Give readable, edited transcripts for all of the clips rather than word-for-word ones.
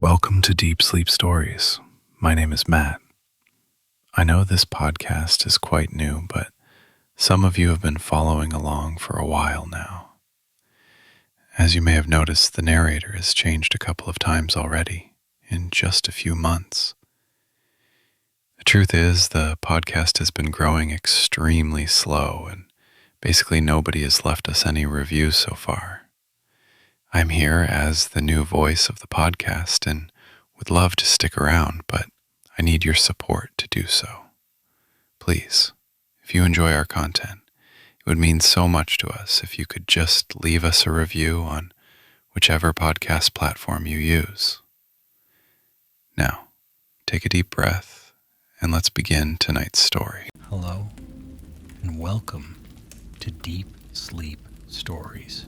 Welcome to Deep Sleep Stories. My name is Matt. I know this podcast is quite new, but some of you have been following along for a while now. As you may have noticed, the narrator has changed a couple of times already in just a few months. The truth is, the podcast has been growing extremely slow, and basically nobody has left us any reviews so far. I'm here as the new voice of the podcast and would love to stick around, but I need your support to do so. Please, if you enjoy our content, it would mean so much to us if you could just leave us a review on whichever podcast platform you use. Now, take a deep breath and let's begin tonight's story. Hello, and welcome to Deep Sleep Stories.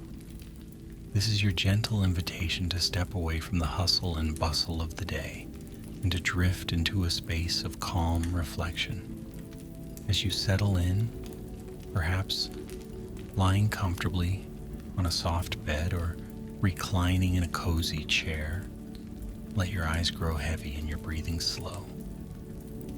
This is your gentle invitation to step away from the hustle and bustle of the day and to drift into a space of calm reflection. As you settle in, perhaps lying comfortably on a soft bed or reclining in a cozy chair, let your eyes grow heavy and your breathing slow.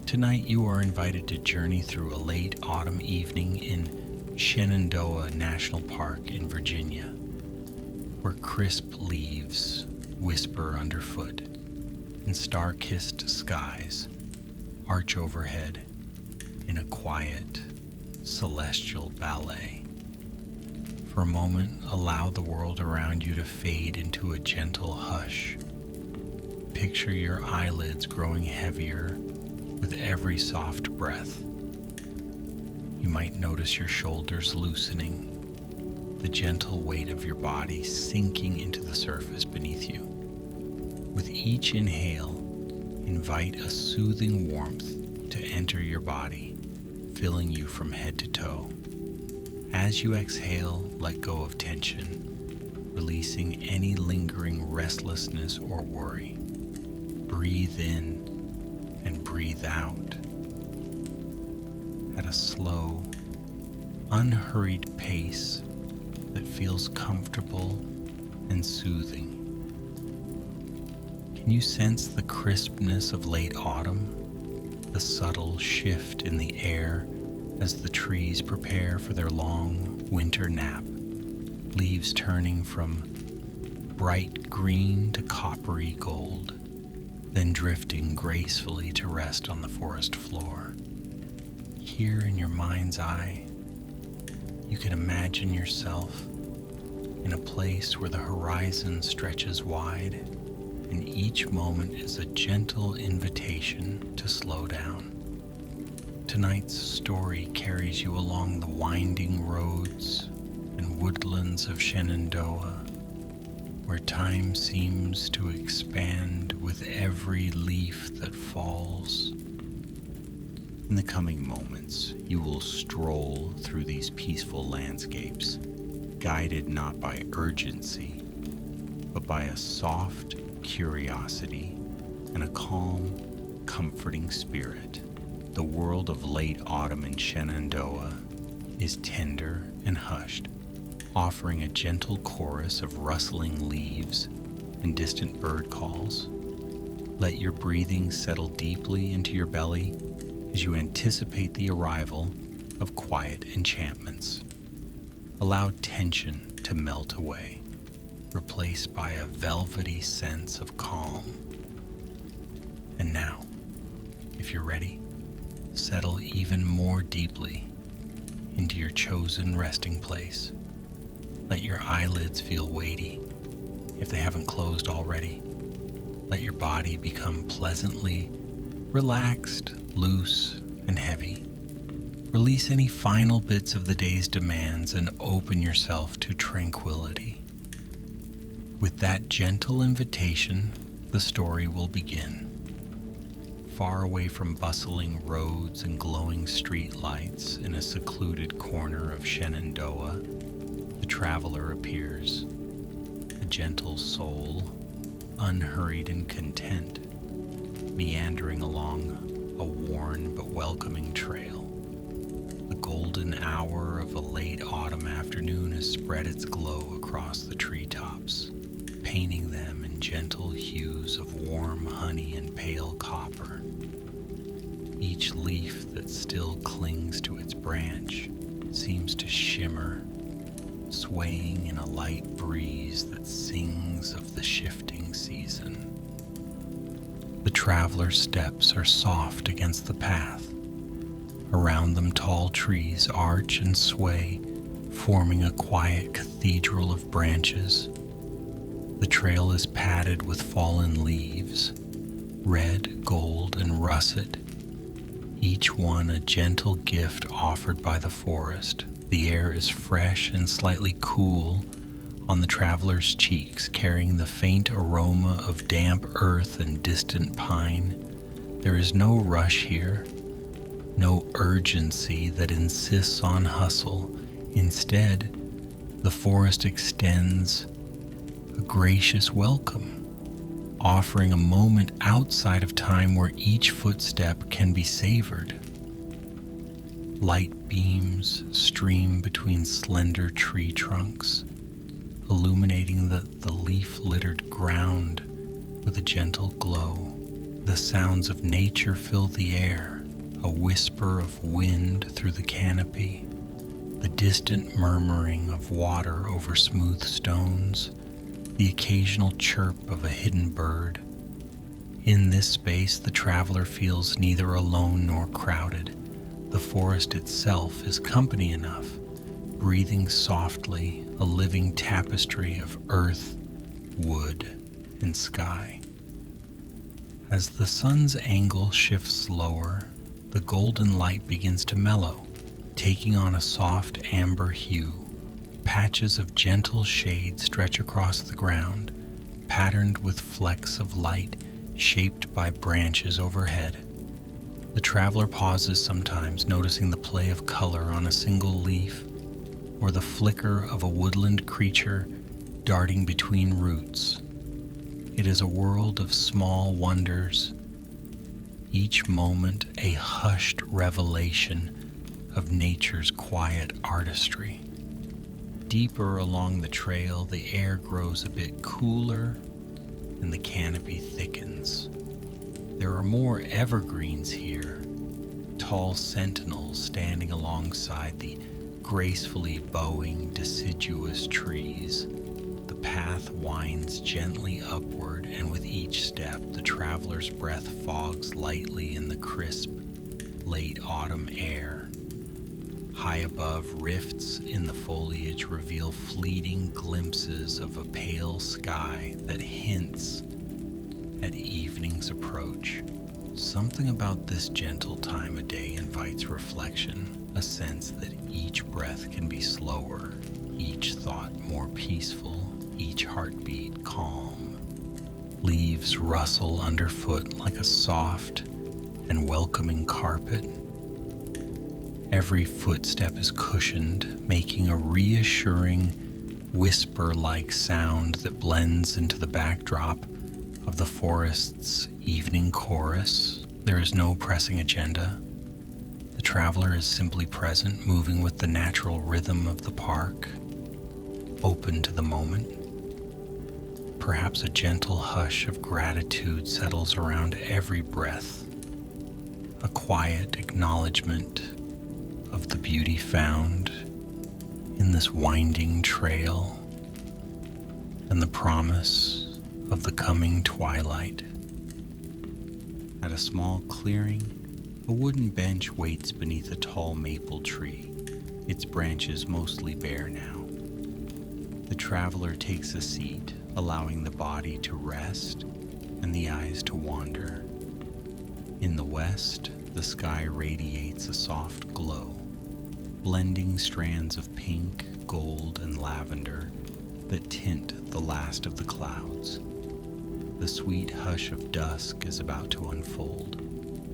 Tonight you are invited to journey through a late autumn evening in Shenandoah National Park in Virginia, where crisp leaves whisper underfoot and star-kissed skies arch overhead in a quiet, celestial ballet. For a moment, allow the world around you to fade into a gentle hush. Picture your eyelids growing heavier with every soft breath. You might notice your shoulders loosening, the gentle weight of your body sinking into the surface beneath you. With each inhale, invite a soothing warmth to enter your body, filling you from head to toe. As you exhale, let go of tension, releasing any lingering restlessness or worry. Breathe in and breathe out at a slow, unhurried pace that feels comfortable and soothing. Can you sense the crispness of late autumn, the subtle shift in the air as the trees prepare for their long winter nap, leaves turning from bright green to coppery gold, then drifting gracefully to rest on the forest floor? Here in your mind's eye, you can imagine yourself in a place where the horizon stretches wide, and each moment is a gentle invitation to slow down. Tonight's story carries you along the winding roads and woodlands of Shenandoah, where time seems to expand with every leaf that falls. In the coming moments, you will stroll through these peaceful landscapes, guided not by urgency, but by a soft curiosity and a calm, comforting spirit. The world of late autumn in Shenandoah is tender and hushed, offering a gentle chorus of rustling leaves and distant bird calls. Let your breathing settle deeply into your belly as you anticipate the arrival of quiet enchantments. Allow tension to melt away, replaced by a velvety sense of calm. And now, if you're ready, settle even more deeply into your chosen resting place. Let your eyelids feel weighty, if they haven't closed already. Let your body become pleasantly relaxed, loose, and heavy. Release any final bits of the day's demands and open yourself to tranquility. With that gentle invitation, the story will begin. Far away from bustling roads and glowing street lights in a secluded corner of Shenandoah, the traveler appears, a gentle soul, unhurried and content, meandering along a worn but welcoming trail. The golden hour of a late autumn afternoon has spread its glow across the treetops, painting them in in gentle hues of warm honey and pale copper. Each leaf that still clings to its branch seems to shimmer, swaying in a light breeze that sings of the shifting season. The traveler's steps are soft against the path. Around them tall trees arch and sway, forming a quiet cathedral of branches. The trail is padded with fallen leaves, red, gold, and russet, each one a gentle gift offered by the forest. The air is fresh and slightly cool on the traveler's cheeks, carrying the faint aroma of damp earth and distant pine. There is no rush here, no urgency that insists on hustle. Instead, the forest extends a gracious welcome, offering a moment outside of time where each footstep can be savored. Light beams stream between slender tree trunks, illuminating the leaf-littered ground with a gentle glow. The sounds of nature fill the air, a whisper of wind through the canopy, the distant murmuring of water over smooth stones, the occasional chirp of a hidden bird. In this space, the traveler feels neither alone nor crowded. The forest itself is company enough, breathing softly, a living tapestry of earth, wood, and sky. As the sun's angle shifts lower, the golden light begins to mellow, taking on a soft amber hue. Patches of gentle shade stretch across the ground, patterned with flecks of light shaped by branches overhead. The traveler pauses sometimes, noticing the play of color on a single leaf, or the flicker of a woodland creature darting between roots. It is a world of small wonders, each moment a hushed revelation of nature's quiet artistry. Deeper along the trail, the air grows a bit cooler and the canopy thickens. There are more evergreens here, tall sentinels standing alongside the gracefully bowing deciduous trees. The path winds gently upward, and with each step, the traveler's breath fogs lightly in the crisp, late autumn air. High above, rifts in the foliage reveal fleeting glimpses of a pale sky that hints at evening's approach. Something about this gentle time of day invites reflection, a sense that each breath can be slower, each thought more peaceful, each heartbeat calm. Leaves rustle underfoot like a soft and welcoming carpet. Every footstep is cushioned, making a reassuring, whisper-like sound that blends into the backdrop of the forest's evening chorus. There is no pressing agenda. The traveler is simply present, moving with the natural rhythm of the park, open to the moment. Perhaps a gentle hush of gratitude settles around every breath, a quiet acknowledgement of the beauty found in this winding trail and the promise of the coming twilight. At a small clearing, a wooden bench waits beneath a tall maple tree, its branches mostly bare now. The traveler takes a seat, allowing the body to rest and the eyes to wander. In the west, the sky radiates a soft glow, blending strands of pink, gold, and lavender that tint the last of the clouds. The sweet hush of dusk is about to unfold,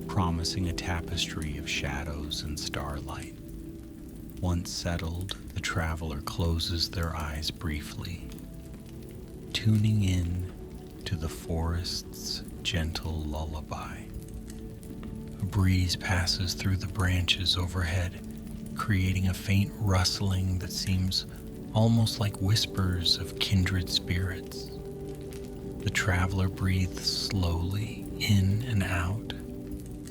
promising a tapestry of shadows and starlight. Once settled, the traveler closes their eyes briefly, tuning in to the forest's gentle lullaby. A breeze passes through the branches overhead, creating a faint rustling that seems almost like whispers of kindred spirits. The traveler breathes slowly in and out,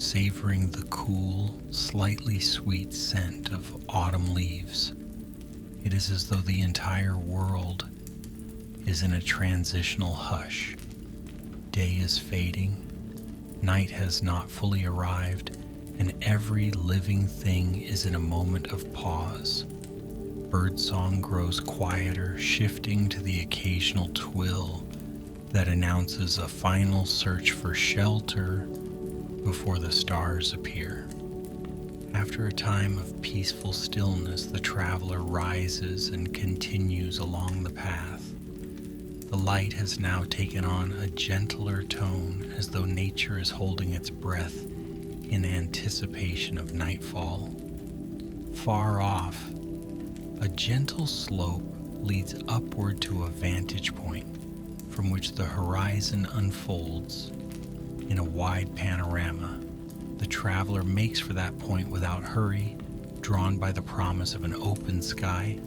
savoring the cool, slightly sweet scent of autumn leaves. It is as though the entire world is in a transitional hush. Day is fading, night has not fully arrived, and every living thing is in a moment of pause. Birdsong grows quieter, shifting to the occasional twill that announces a final search for shelter before the stars appear. After a time of peaceful stillness, the traveler rises and continues along the path. The light has now taken on a gentler tone, as though nature is holding its breath in anticipation of nightfall. Far off, a gentle slope leads upward to a vantage point from which the horizon unfolds in a wide panorama. The traveler makes for that point without hurry, drawn by the promise of an open sky,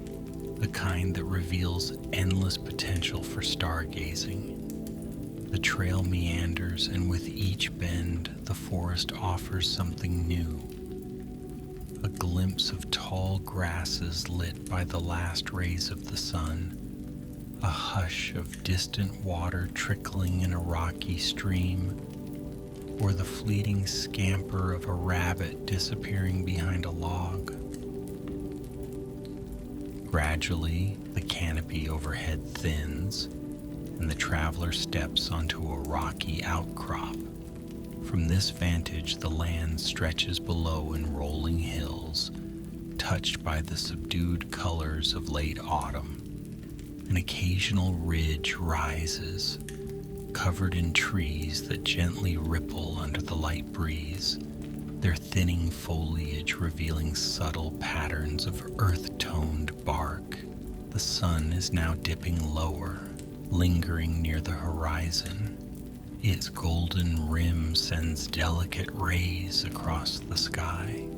the kind that reveals endless potential for stargazing. The trail meanders, and with each bend, the forest offers something new. A glimpse of tall grasses lit by the last rays of the sun, a hush of distant water trickling in a rocky stream, or the fleeting scamper of a rabbit disappearing behind a log. Gradually, the canopy overhead thins, and the traveler steps onto a rocky outcrop. From this vantage, the land stretches below in rolling hills, touched by the subdued colors of late autumn. An occasional ridge rises, covered in trees that gently ripple under the light breeze, their thinning foliage revealing subtle patterns of earth-toned bark. The sun is now dipping lower, lingering near the horizon. Its golden rim sends delicate rays across the sky,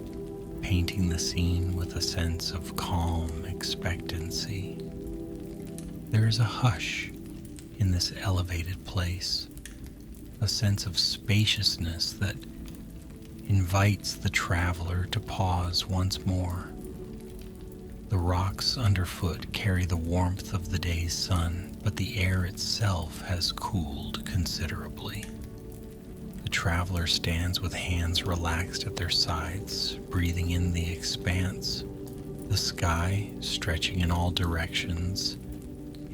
painting the scene with a sense of calm expectancy. There is a hush in this elevated place, a sense of spaciousness that invites the traveler to pause once more. The rocks underfoot carry the warmth of the day's sun, but the air itself has cooled considerably. The traveler stands with hands relaxed at their sides, breathing in the expanse. The sky, stretching in all directions,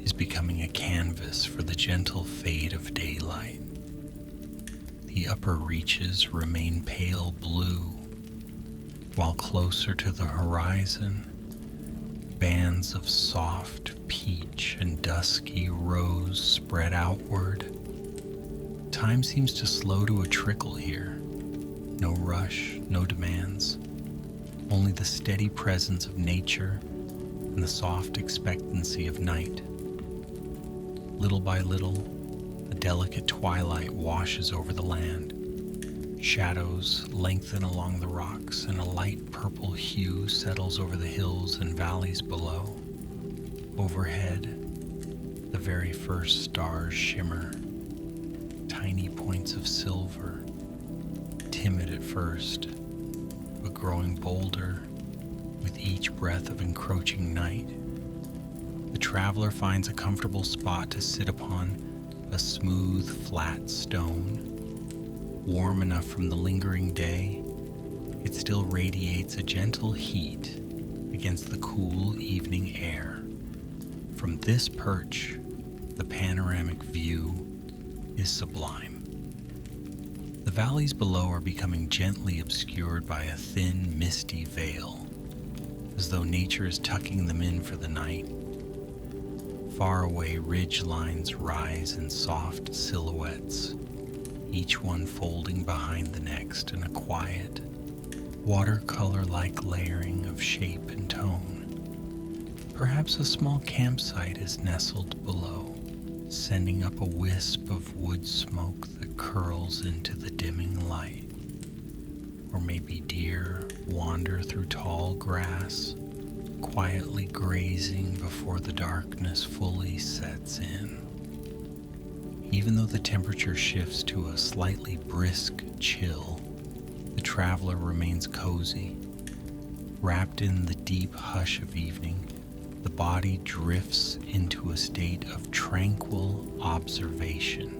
is becoming a canvas for the gentle fade of daylight. The upper reaches remain pale blue, while closer to the horizon, bands of soft peach and dusky rose spread outward. Time seems to slow to a trickle here. No rush, no demands, only the steady presence of nature and the soft expectancy of night. Little by little, a delicate twilight washes over the land. Shadows lengthen along the rocks, and a light purple hue settles over the hills and valleys below. Overhead, the very first stars shimmer, tiny points of silver, timid at first, but growing bolder with each breath of encroaching night. The traveler finds a comfortable spot to sit upon, a smooth, flat stone. Warm enough from the lingering day, it still radiates a gentle heat against the cool evening air. From this perch, the panoramic view is sublime. The valleys below are becoming gently obscured by a thin, misty veil, as though nature is tucking them in for the night. Far away ridge lines rise in soft silhouettes, each one folding behind the next in a quiet, watercolor-like layering of shape and tone. Perhaps a small campsite is nestled below, sending up a wisp of wood smoke that curls into the dimming light. Or maybe deer wander through tall grass, quietly grazing before the darkness fully sets in. Even though the temperature shifts to a slightly brisk chill, the traveler remains cozy. Wrapped in the deep hush of evening, the body drifts into a state of tranquil observation.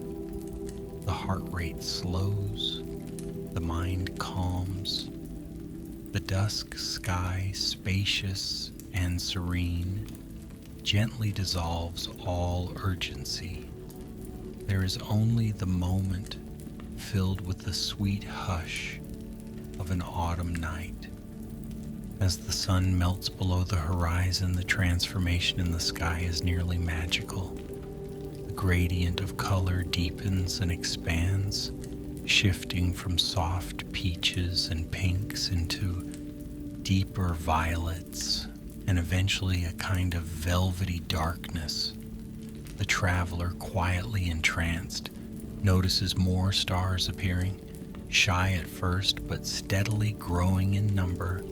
The heart rate slows, the mind calms, the dusk sky, spacious and serene, gently dissolves all urgency. There is only the moment filled with the sweet hush of an autumn night. As the sun melts below the horizon, the transformation in the sky is nearly magical. The gradient of color deepens and expands, shifting from soft peaches and pinks into deeper violets and eventually a kind of velvety darkness. The traveler, quietly entranced, notices more stars appearing, shy at first but steadily growing in number.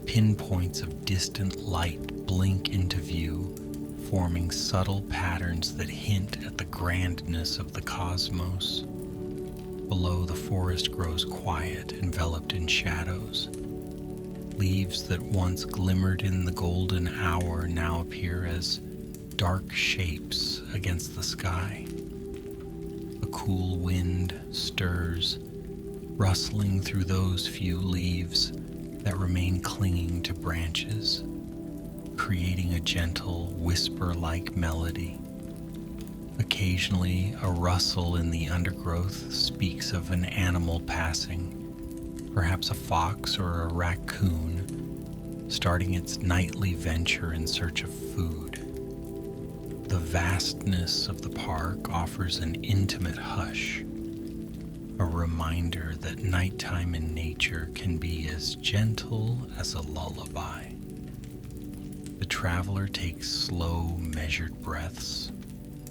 Pinpoints of distant light blink into view, forming subtle patterns that hint at the grandness of the cosmos. Below, the forest grows quiet, enveloped in shadows. Leaves that once glimmered in the golden hour now appear as dark shapes against the sky. A cool wind stirs, rustling through those few leaves that remain clinging to branches, creating a gentle whisper-like melody. Occasionally, a rustle in the undergrowth speaks of an animal passing, perhaps a fox or a raccoon, starting its nightly venture in search of food. The vastness of the park offers an intimate hush, a reminder that nighttime in nature can be as gentle as a lullaby. The traveler takes slow, measured breaths,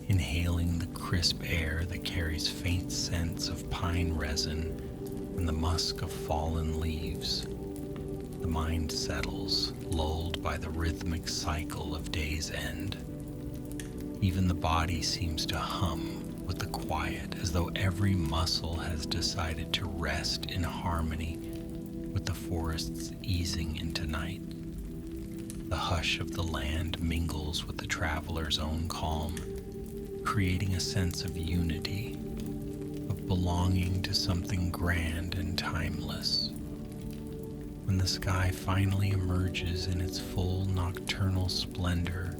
inhaling the crisp air that carries faint scents of pine resin and the musk of fallen leaves. The mind settles, lulled by the rhythmic cycle of day's end. Even the body seems to hum with the quiet, as though every muscle has decided to rest in harmony with the forest's easing into night. The hush of the land mingles with the traveler's own calm, creating a sense of unity, of belonging to something grand and timeless. When the sky finally emerges in its full nocturnal splendor,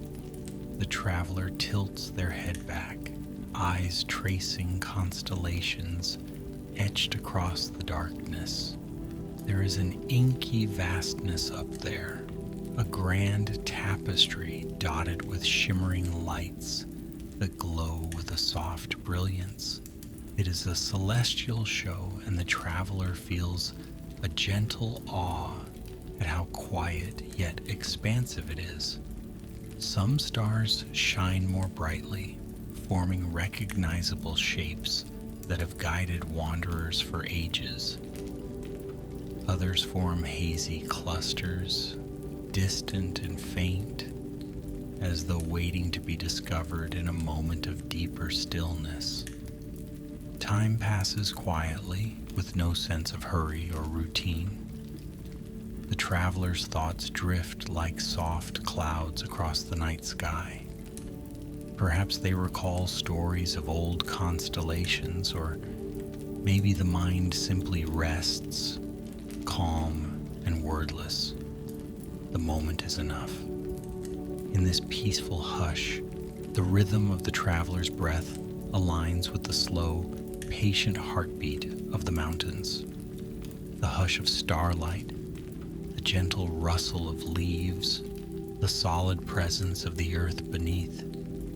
the traveler tilts their head back, eyes tracing constellations etched across the darkness. There is an inky vastness up there, a grand tapestry dotted with shimmering lights that glow with a soft brilliance. It is a celestial show, and the traveler feels a gentle awe at how quiet yet expansive it is. Some stars shine more brightly, forming recognizable shapes that have guided wanderers for ages. Others form hazy clusters, distant and faint, as though waiting to be discovered in a moment of deeper stillness. Time passes quietly, with no sense of hurry or routine. The traveler's thoughts drift like soft clouds across the night sky. Perhaps they recall stories of old constellations, or maybe the mind simply rests, calm and wordless. The moment is enough. In this peaceful hush, the rhythm of the traveler's breath aligns with the slow, patient heartbeat of the mountains. The hush of starlight, the gentle rustle of leaves, the solid presence of the earth beneath,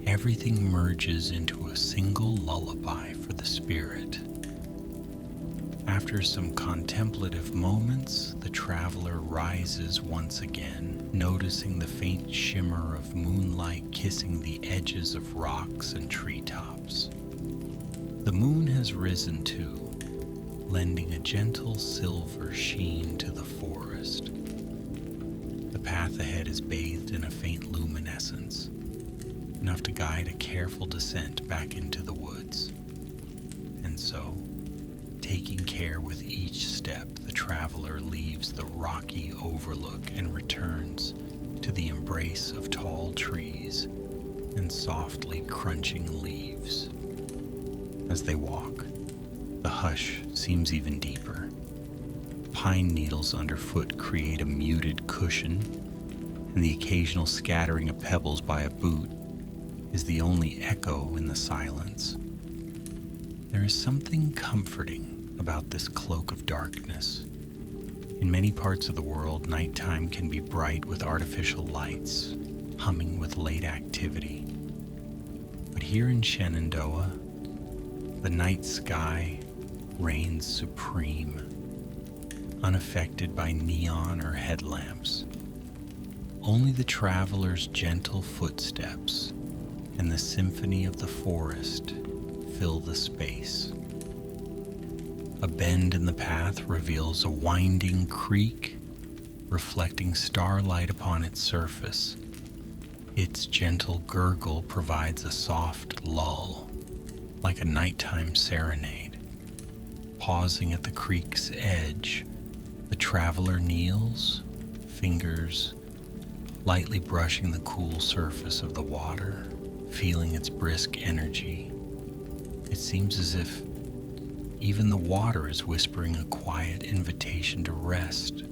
everything merges into a single lullaby for the spirit. After some contemplative moments, the traveler rises once again, noticing the faint shimmer of moonlight kissing the edges of rocks and treetops. The moon has risen too, lending a gentle silver sheen to the forest. The path ahead is bathed in a faint luminescence. enough to guide a careful descent back into the woods. And so, taking care with each step, the traveler leaves the rocky overlook and returns to the embrace of tall trees and softly crunching leaves. As they walk, the hush seems even deeper. Pine needles underfoot create a muted cushion, and the occasional scattering of pebbles by a boot is the only echo in the silence. There is something comforting about this cloak of darkness. In many parts of the world, nighttime can be bright with artificial lights, humming with late activity. But here in Shenandoah, the night sky reigns supreme, unaffected by neon or headlamps. Only the traveler's gentle footsteps and the symphony of the forest fill the space. A bend in the path reveals a winding creek, reflecting starlight upon its surface. Its gentle gurgle provides a soft lull, like a nighttime serenade. Pausing at the creek's edge, the traveler kneels, fingers lightly brushing the cool surface of the water, feeling its brisk energy. It seems as if even the water is whispering a quiet invitation to rest,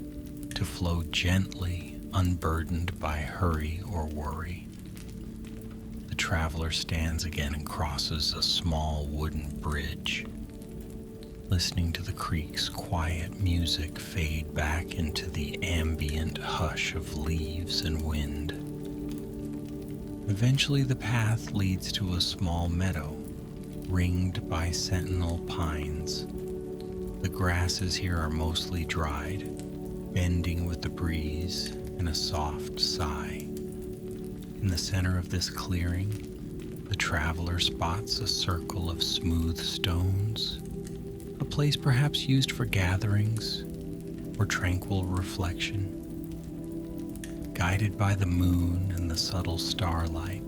to flow gently, unburdened by hurry or worry. The traveler stands again and crosses a small wooden bridge, listening to the creek's quiet music fade back into the ambient hush of leaves and wind. Eventually the path leads to a small meadow, ringed by sentinel pines. The grasses here are mostly dried, bending with the breeze in a soft sigh. In the center of this clearing, the traveler spots a circle of smooth stones, a place perhaps used for gatherings or tranquil reflection. Guided by the moon and the subtle starlight,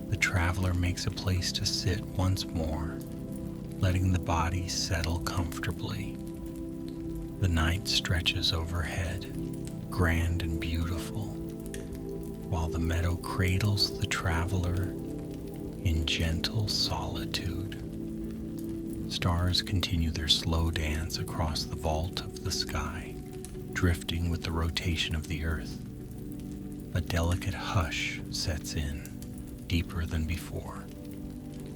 the traveler makes a place to sit once more, letting the body settle comfortably. The night stretches overhead, grand and beautiful, while the meadow cradles the traveler in gentle solitude. Stars continue their slow dance across the vault of the sky, drifting with the rotation of the earth. A delicate hush sets in, deeper than before.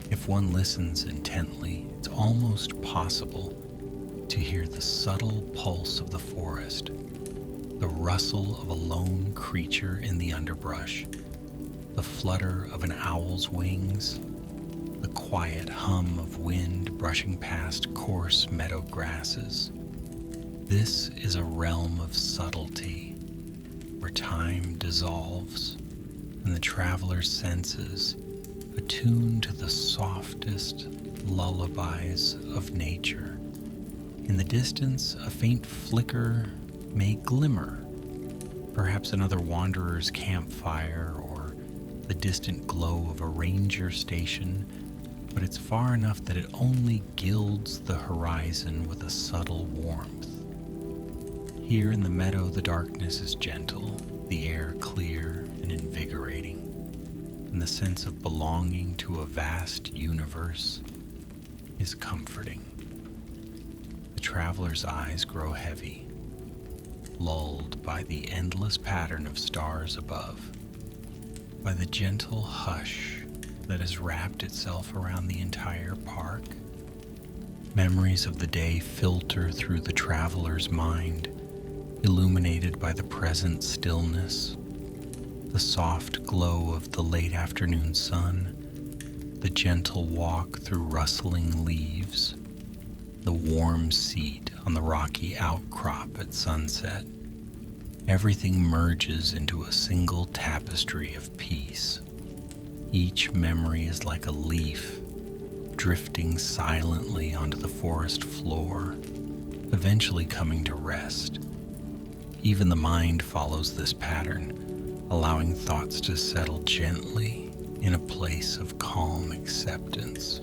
If one listens intently, it's almost possible to hear the subtle pulse of the forest, the rustle of a lone creature in the underbrush, the flutter of an owl's wings, the quiet hum of wind brushing past coarse meadow grasses. This is a realm of subtlety, where time dissolves and the traveler's senses attune to the softest lullabies of nature. In the distance, a faint flicker may glimmer, perhaps another wanderer's campfire or the distant glow of a ranger station, but it's far enough that it only gilds the horizon with a subtle warmth. Here in the meadow, the darkness is gentle, the air clear and invigorating, and the sense of belonging to a vast universe is comforting. The traveler's eyes grow heavy, lulled by the endless pattern of stars above, by the gentle hush that has wrapped itself around the entire park. Memories of the day filter through the traveler's mind, illuminated by the present stillness, the soft glow of the late afternoon sun, the gentle walk through rustling leaves, the warm seat on the rocky outcrop at sunset. Everything merges into a single tapestry of peace. Each memory is like a leaf drifting silently onto the forest floor, eventually coming to rest. Even the mind follows this pattern, allowing thoughts to settle gently in a place of calm acceptance.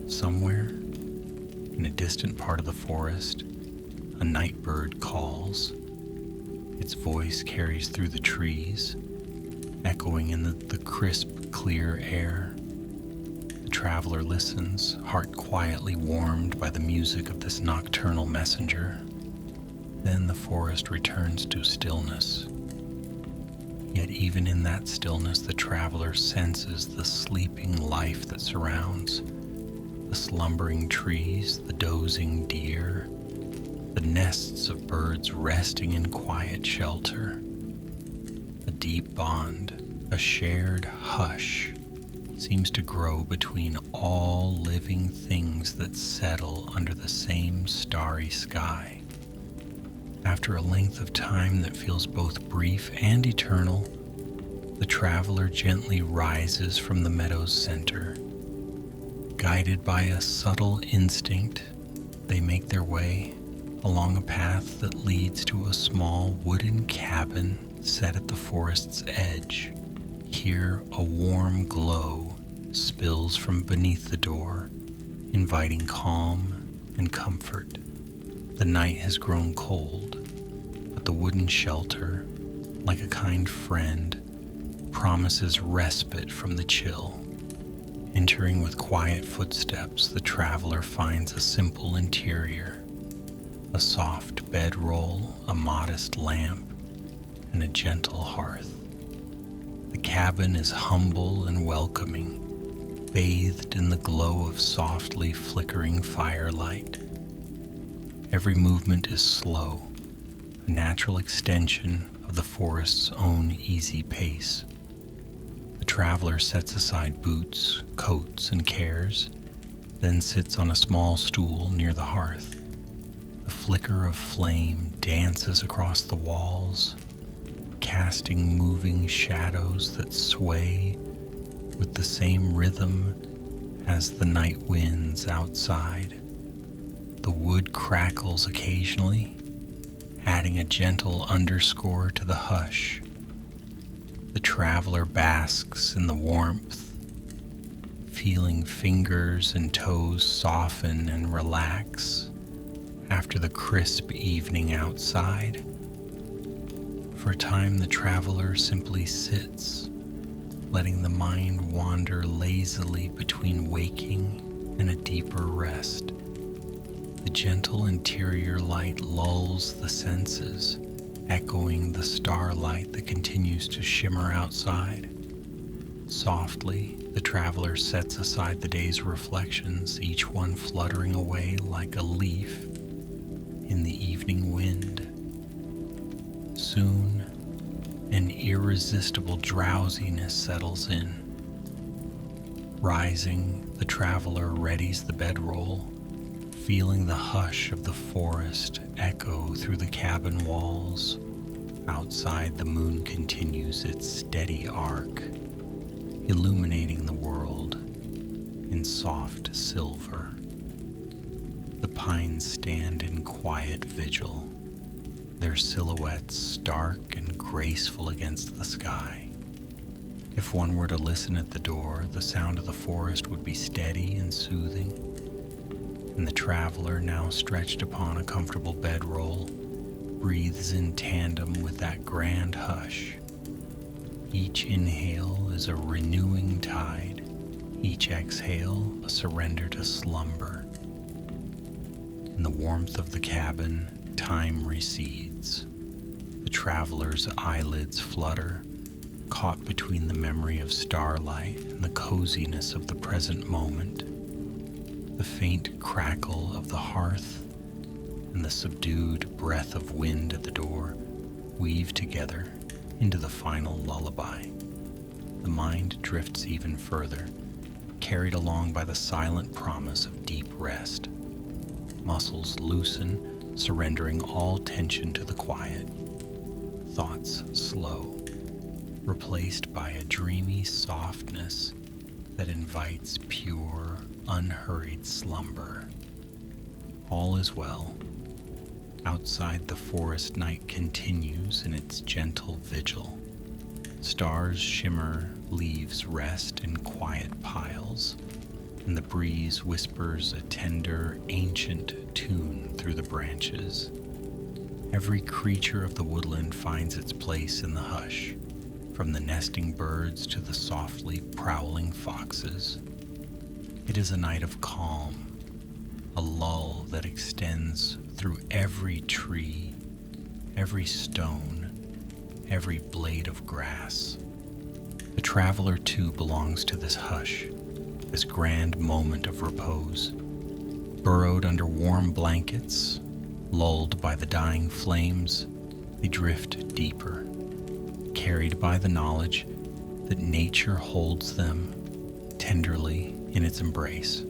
Somewhere, in a distant part of the forest, a night bird calls. Its voice carries through the trees, echoing in the crisp, clear air. The traveler listens, heart quietly warmed by the music of this nocturnal messenger. Then the forest returns to stillness. Yet even in that stillness, the traveler senses the sleeping life that surrounds. The slumbering trees, the dozing deer, the nests of birds resting in quiet shelter. A deep bond, a shared hush, seems to grow between all living things that settle under the same starry sky. After a length of time that feels both brief and eternal, the traveler gently rises from the meadow's center. Guided by a subtle instinct, they make their way along a path that leads to a small wooden cabin set at the forest's edge. Here, a warm glow spills from beneath the door, inviting calm and comfort. The night has grown cold, but the wooden shelter, like a kind friend, promises respite from the chill. Entering with quiet footsteps, the traveler finds a simple interior, a soft bedroll, a modest lamp, and a gentle hearth. The cabin is humble and welcoming, bathed in the glow of softly flickering firelight. Every movement is slow, a natural extension of the forest's own easy pace. The traveler sets aside boots, coats, and cares, then sits on a small stool near the hearth. The flicker of flame dances across the walls, casting moving shadows that sway with the same rhythm as the night winds outside. The wood crackles occasionally, adding a gentle underscore to the hush. The traveler basks in the warmth, feeling fingers and toes soften and relax after the crisp evening outside. For a time, the traveler simply sits, letting the mind wander lazily between waking and a deeper rest. The gentle interior light lulls the senses, echoing the starlight that continues to shimmer outside. Softly, the traveler sets aside the day's reflections, each one fluttering away like a leaf in the evening wind. Soon, an irresistible drowsiness settles in. Rising, the traveler readies the bedroll, feeling the hush of the forest echo through the cabin walls. Outside, the moon continues its steady arc, illuminating the world in soft silver. The pines stand in quiet vigil, their silhouettes stark and graceful against the sky. If one were to listen at the door, the sound of the forest would be steady and soothing, and the traveler, now stretched upon a comfortable bedroll, breathes in tandem with that grand hush. Each inhale is a renewing tide, each exhale a surrender to slumber. In the warmth of the cabin, time recedes. The traveler's eyelids flutter, caught between the memory of starlight and the coziness of the present moment. The faint crackle of the hearth and the subdued breath of wind at the door weave together into the final lullaby. The mind drifts even further, carried along by the silent promise of deep rest. Muscles loosen, surrendering all tension to the quiet. Thoughts slow, replaced by a dreamy softness that invites pure, unhurried slumber. All is well. Outside, the forest night continues in its gentle vigil. Stars shimmer, leaves rest in quiet piles, and the breeze whispers a tender, ancient tune through the branches. Every creature of the woodland finds its place in the hush, from the nesting birds to the softly prowling foxes. It is a night of calm, a lull that extends through every tree, every stone, every blade of grass. The traveler too belongs to this hush, this grand moment of repose. Burrowed under warm blankets, lulled by the dying flames, they drift deeper, carried by the knowledge that nature holds them tenderly in its embrace.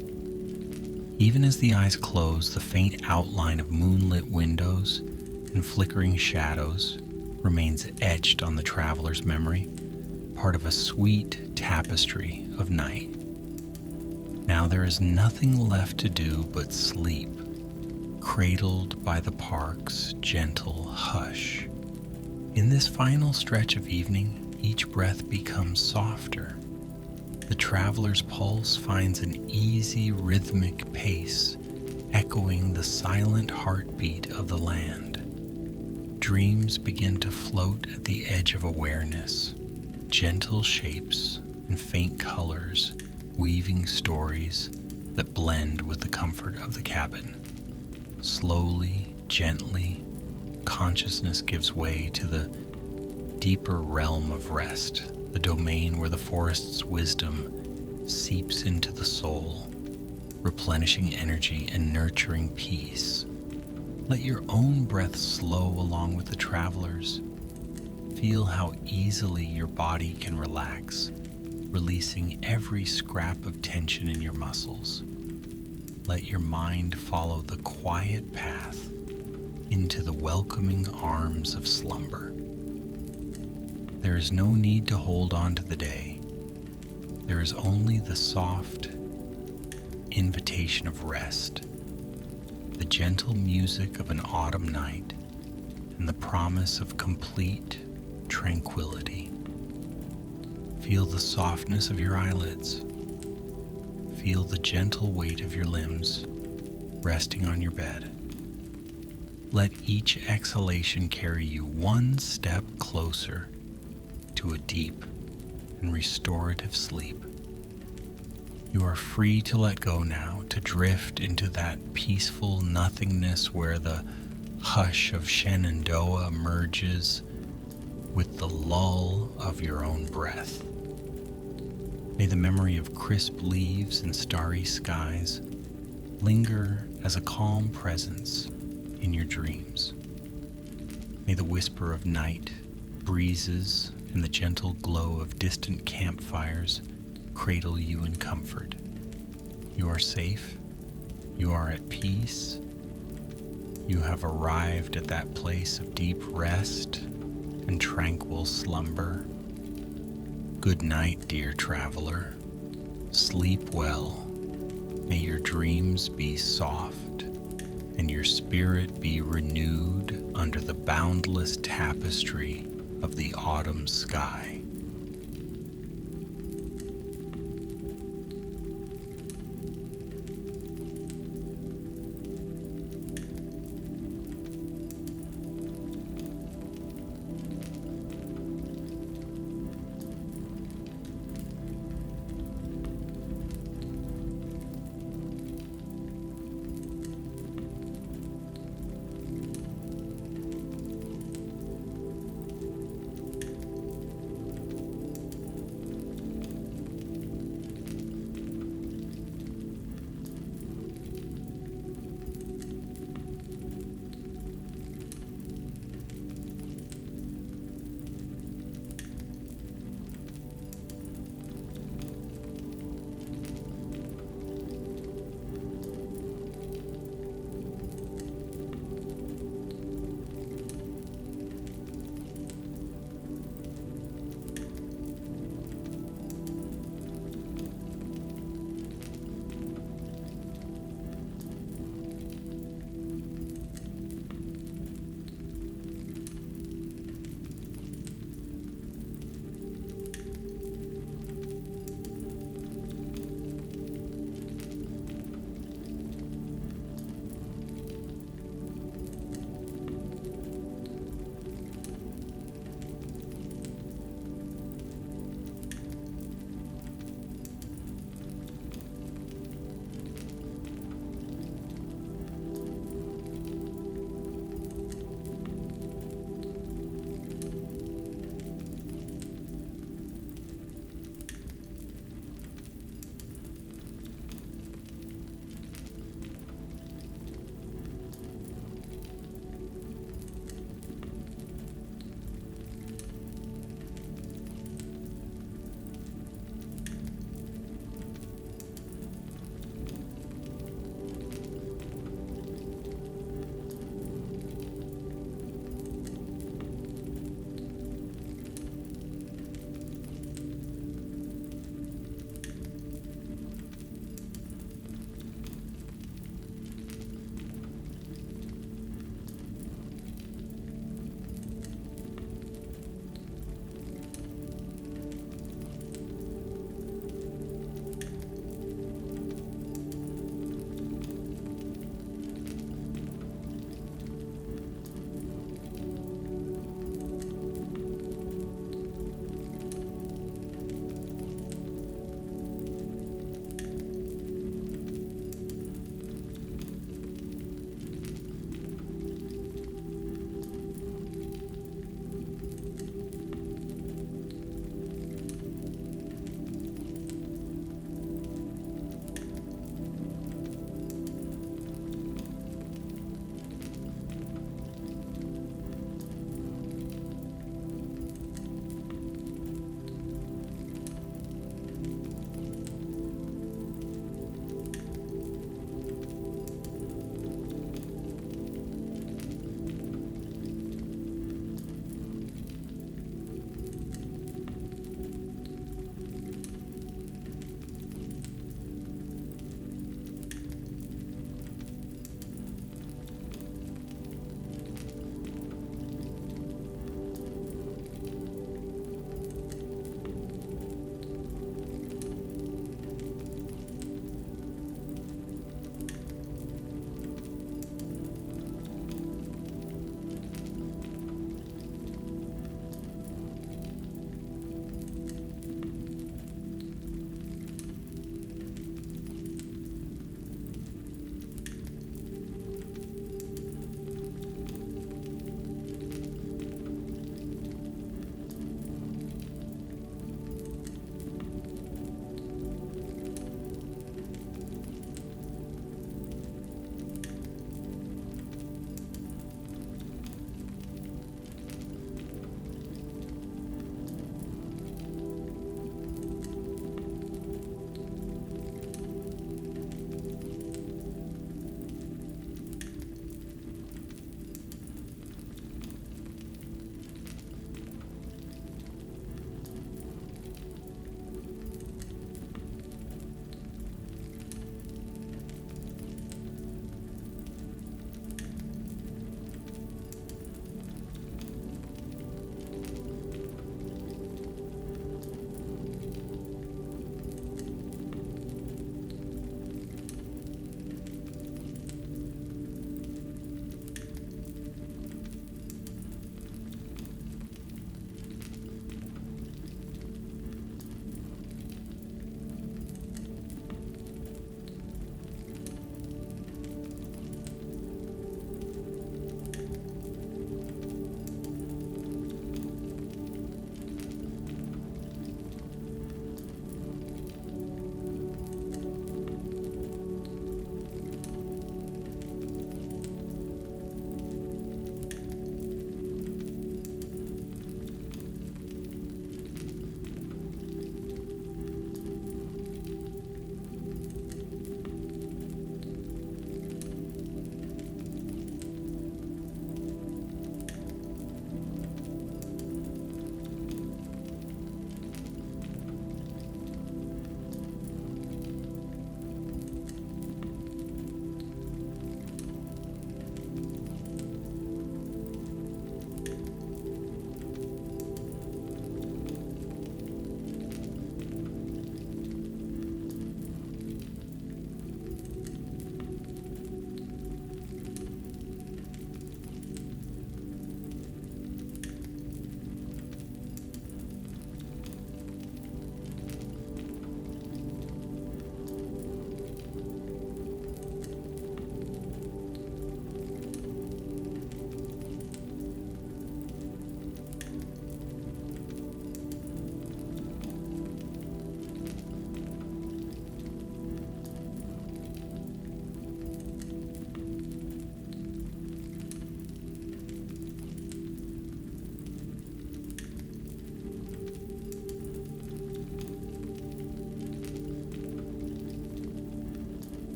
Even as the eyes close, the faint outline of moonlit windows and flickering shadows remains etched on the traveler's memory, part of a sweet tapestry of night. Now there is nothing left to do but sleep, cradled by the park's gentle hush. In this final stretch of evening, each breath becomes softer. The traveler's pulse finds an easy, rhythmic pace, echoing the silent heartbeat of the land. Dreams begin to float at the edge of awareness, gentle shapes and faint colors, weaving stories that blend with the comfort of the cabin. Slowly, gently, consciousness gives way to the deeper realm of rest, the domain where the forest's wisdom seeps into the soul, replenishing energy and nurturing peace. Let your own breath slow along with the travelers. Feel how easily your body can relax, releasing every scrap of tension in your muscles. Let your mind follow the quiet path into the welcoming arms of slumber. There is no need to hold on to the day. There is only the soft invitation of rest, the gentle music of an autumn night, and the promise of complete tranquility. Feel the softness of your eyelids. Feel the gentle weight of your limbs resting on your bed. Let each exhalation carry you one step closer to a deep and restorative sleep. You are free to let go now, to drift into that peaceful nothingness where the hush of Shenandoah merges with the lull of your own breath. May the memory of crisp leaves and starry skies linger as a calm presence in your dreams. May the whisper of night breezes and the gentle glow of distant campfires cradle you in comfort. You are safe. You are at peace. You have arrived at that place of deep rest and tranquil slumber. Good night, dear traveler. Sleep well. May your dreams be soft and your spirit be renewed under the boundless tapestry of the autumn sky.